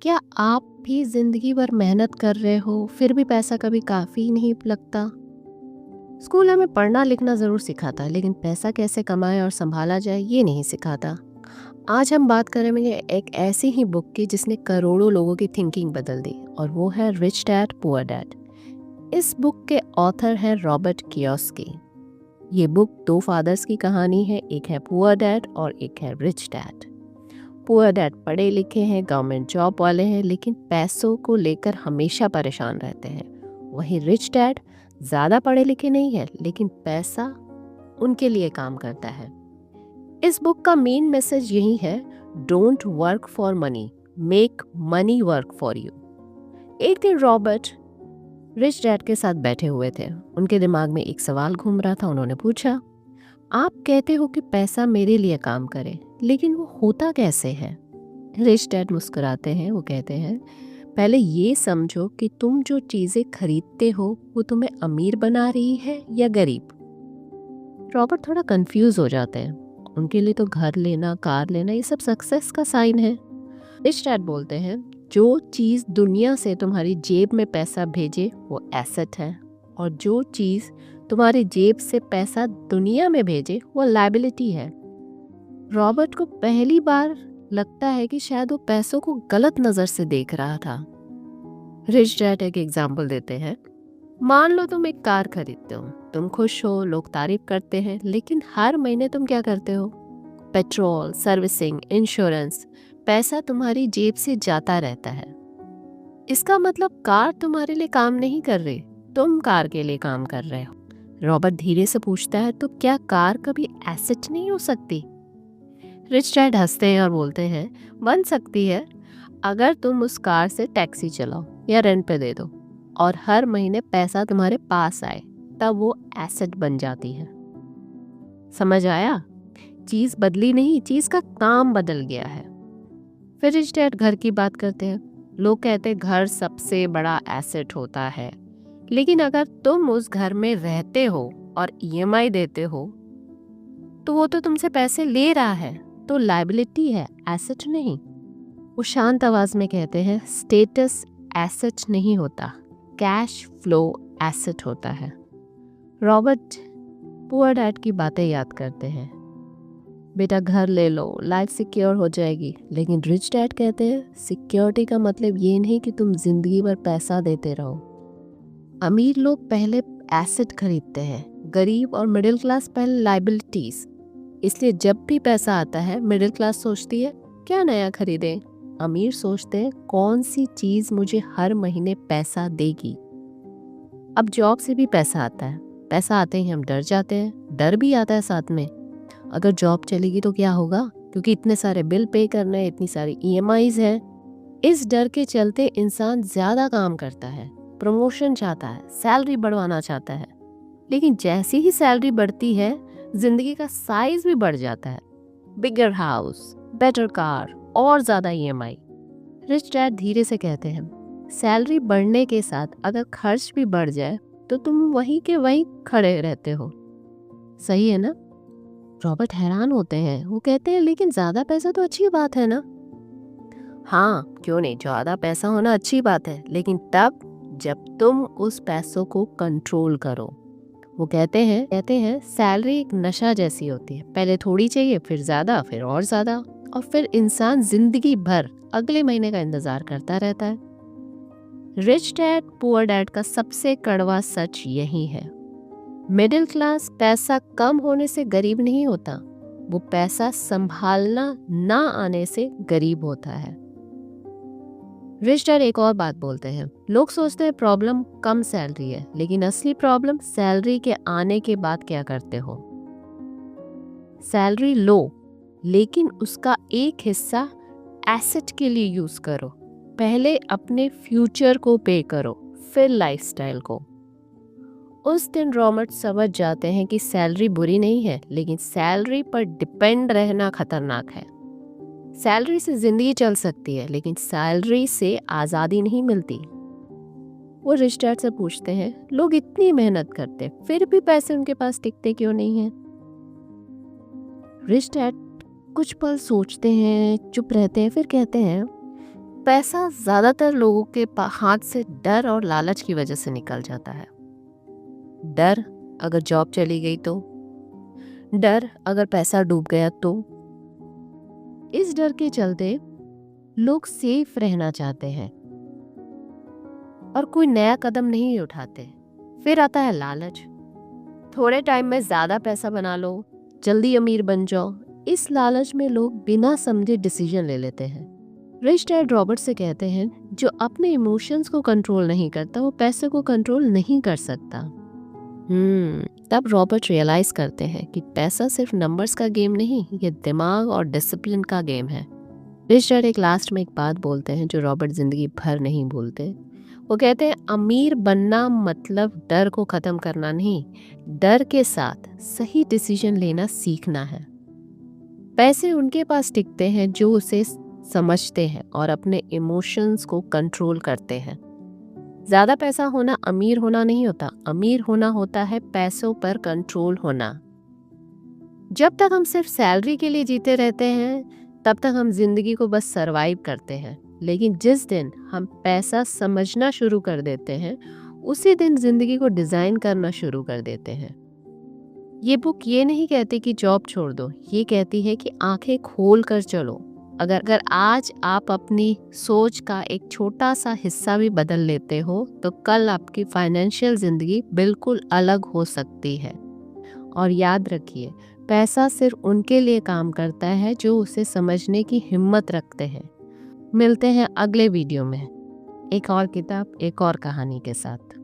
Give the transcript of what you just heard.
क्या आप भी जिंदगी भर मेहनत कर रहे हो फिर भी पैसा कभी काफी नहीं लगता? स्कूल हमें पढ़ना लिखना जरूर सिखाता लेकिन पैसा कैसे कमाए और संभाला जाए ये नहीं सिखाता। आज हम बात करेंगे एक ऐसी ही बुक की जिसने करोड़ों लोगों की थिंकिंग बदल दी और वो है रिच डैड पुअर डैड। इस बुक के ऑथर है रॉबर्ट कियोसाकी। ये बुक दो फादर्स की कहानी है, एक है पुअर डैड और एक है रिच डैड। पुअर डैड पढ़े लिखे हैं, गवर्नमेंट जॉब वाले हैं, लेकिन पैसों को लेकर हमेशा परेशान रहते हैं। वहीं रिच डैड ज़्यादा पढ़े लिखे नहीं है लेकिन पैसा उनके लिए काम करता है। इस बुक का मेन मैसेज यही है, don't work for money, make money work for you. एक दिन रॉबर्ट रिच डैड के साथ बैठे हुए थे। उनके दिमाग में एक सवाल घूम रहा था। उन्होंने पूछा, आप कहते हो कि पैसा मेरे लिए काम करे, लेकिन वो होता कैसे है? रिच डैड मुस्कुराते हैं, वो कहते हैं, पहले ये समझो कि तुम जो चीज़ें खरीदते हो वो तुम्हें अमीर बना रही है या गरीब। रॉबर्ट थोड़ा कंफ्यूज हो जाते हैं। उनके लिए तो घर लेना, कार लेना ये सब सक्सेस का साइन है। रिच डैड बोलते हैं, जो चीज़ दुनिया से तुम्हारी जेब में पैसा भेजे वो एसेट है, और जो चीज़ तुम्हारी जेब से पैसा दुनिया में भेजे वो लायबिलिटी है। रॉबर्ट को पहली बार लगता है कि शायद वो पैसों को गलत नज़र से देख रहा था। रिच डैड एक एग्जाम्पल देते हैं, मान लो तुम एक कार खरीदते हो, तुम खुश हो, लोग तारीफ करते हैं, लेकिन हर महीने तुम क्या करते हो? पेट्रोल, सर्विसिंग, इंश्योरेंस, पैसा तुम्हारी जेब से जाता रहता है। इसका मतलब कार तुम्हारे लिए काम नहीं कर रही, तुम कार के लिए काम कर रहे हो। रॉबर्ट धीरे से पूछता है, तो क्या कार कभी एसेट नहीं हो सकती? रिच डैड हंसते हैं और बोलते हैं, बन सकती है, अगर तुम उस कार से टैक्सी चलाओ या रेंट पे दे दो और हर महीने पैसा तुम्हारे पास आए, तब वो एसेट बन जाती है। समझ आया? चीज़ बदली नहीं, चीज़ का काम बदल गया है। फिर रिच डैड घर की बात करते हैं। लोग कहते हैं घर सबसे बड़ा एसेट होता है, लेकिन अगर तुम उस घर में रहते हो और ईएमआई देते हो तो वो तो तुमसे पैसे ले रहा है, तो लायबिलिटी है, एसेट नहीं। वो शांत आवाज में कहते हैं, स्टेटस एसेट नहीं होता, कैश फ्लो एसेट होता है। रॉबर्ट पुअर डैड की बातें याद करते हैं, बेटा घर ले लो, लाइफ सिक्योर हो जाएगी। लेकिन रिच डैड कहते हैं, सिक्योरिटी का मतलब ये नहीं कि तुम जिंदगी भर पैसा देते रहो। अमीर लोग पहले एसेट खरीदते हैं, गरीब और मिडिल क्लास पहले लायबिलिटीज। इसलिए जब भी पैसा आता है, मिडिल क्लास सोचती है क्या नया खरीदें, अमीर सोचते हैं कौन सी चीज मुझे हर महीने पैसा देगी। अब जॉब से भी पैसा आता है, पैसा आते ही हम डर जाते हैं, डर भी आता है साथ में, अगर जॉब चलेगी तो क्या होगा, क्योंकि इतने सारे बिल पे करने हैं, इतनी सारी ईएमआईज हैं। इस डर के चलते इंसान ज्यादा काम करता है, प्रमोशन चाहता है, सैलरी बढ़वाना चाहता है। लेकिन जैसी ही सैलरी बढ़ती है, जिंदगी का साइज भी बढ़ जाता है, बिगर हाउस, बेटर कार और ज्यादा ईएमआई। रिच डैड धीरे से कहते हैं, सैलरी बढ़ने के साथ अगर खर्च भी बढ़ जाए तो तुम वहीं के वहीं खड़े रहते हो। सही है ना? रॉबर्ट हैरान होते हैं, वो कहते हैं, लेकिन ज्यादा पैसा तो अच्छी बात है ना? हाँ, क्यों नहीं, ज्यादा पैसा होना अच्छी बात है, लेकिन तब जब तुम उस पैसों को कंट्रोल करो। वो कहते हैं सैलरी एक नशा जैसी होती है, पहले थोड़ी चाहिए, फिर ज्यादा, फिर और ज्यादा, और फिर इंसान जिंदगी भर अगले महीने का इंतजार करता रहता है। रिच डैड पुअर डैड का सबसे कड़वा सच यही है, मिडिल क्लास पैसा कम होने से गरीब नहीं होता, वो पैसा संभालना ना आने से गरीब होता है। रिच डैड एक और बात बोलते हैं, लोग सोचते हैं प्रॉब्लम कम सैलरी है, लेकिन असली प्रॉब्लम सैलरी के आने के बाद क्या करते हो। सैलरी लो, लेकिन उसका एक हिस्सा एसेट के लिए यूज करो। पहले अपने फ्यूचर को पे करो, फिर लाइफस्टाइल को। उस दिन रॉबर्ट समझ जाते हैं कि सैलरी बुरी नहीं है, लेकिन सैलरी पर डिपेंड रहना खतरनाक है। सैलरी से जिंदगी चल सकती है, लेकिन सैलरी से आज़ादी नहीं मिलती। वो रिच डैड से पूछते हैं, लोग इतनी मेहनत करते फिर भी पैसे उनके पास टिकते क्यों नहीं हैं? रिच डैड कुछ पल सोचते हैं, चुप रहते हैं, फिर कहते हैं, पैसा ज़्यादातर लोगों के हाथ से डर और लालच की वजह से निकल जाता है। डर अगर जॉब चली गई तो, डर अगर पैसा डूब गया तो। इस डर के चलते लोग सेफ रहना चाहते हैं और कोई नया कदम नहीं उठाते। फिर आता है लालच। थोड़े टाइम में ज़्यादा पैसा बना लो, जल्दी अमीर बन जाओ। इस लालच में लोग बिना समझे डिसीजन ले लेते हैं। रिच डैड रॉबर्ट से कहते हैं, जो अपने इमोशंस को कंट्रोल नहीं करता वो पैसे को कंट्रोल नहीं कर सकता। तब रॉबर्ट रियलाइज करते हैं कि पैसा सिर्फ नंबर्स का गेम नहीं, ये दिमाग और डिसिप्लिन का गेम है। रिच डैड एक लास्ट में एक बात बोलते हैं जो रॉबर्ट जिंदगी भर नहीं भूलते। वो कहते हैं, अमीर बनना मतलब डर को खत्म करना नहीं, डर के साथ सही डिसीजन लेना सीखना है। पैसे उनके पास टिकते हैं जो उसे समझते हैं और अपने इमोशंस को कंट्रोल करते हैं। ज्यादा पैसा होना अमीर होना नहीं होता, अमीर होना होता है पैसों पर कंट्रोल होना। जब तक हम सिर्फ सैलरी के लिए जीते रहते हैं तब तक हम जिंदगी को बस सरवाइव करते हैं, लेकिन जिस दिन हम पैसा समझना शुरू कर देते हैं उसी दिन जिंदगी को डिजाइन करना शुरू कर देते हैं। ये बुक ये नहीं कहती कि जॉब छोड़ दो, ये कहती है कि आंखें खोल कर चलो। अगर आज आप अपनी सोच का एक छोटा सा हिस्सा भी बदल लेते हो तो कल आपकी फाइनेंशियल जिंदगी बिल्कुल अलग हो सकती है। और याद रखिए, पैसा सिर्फ उनके लिए काम करता है जो उसे समझने की हिम्मत रखते हैं। मिलते हैं अगले वीडियो में एक और किताब, एक और कहानी के साथ।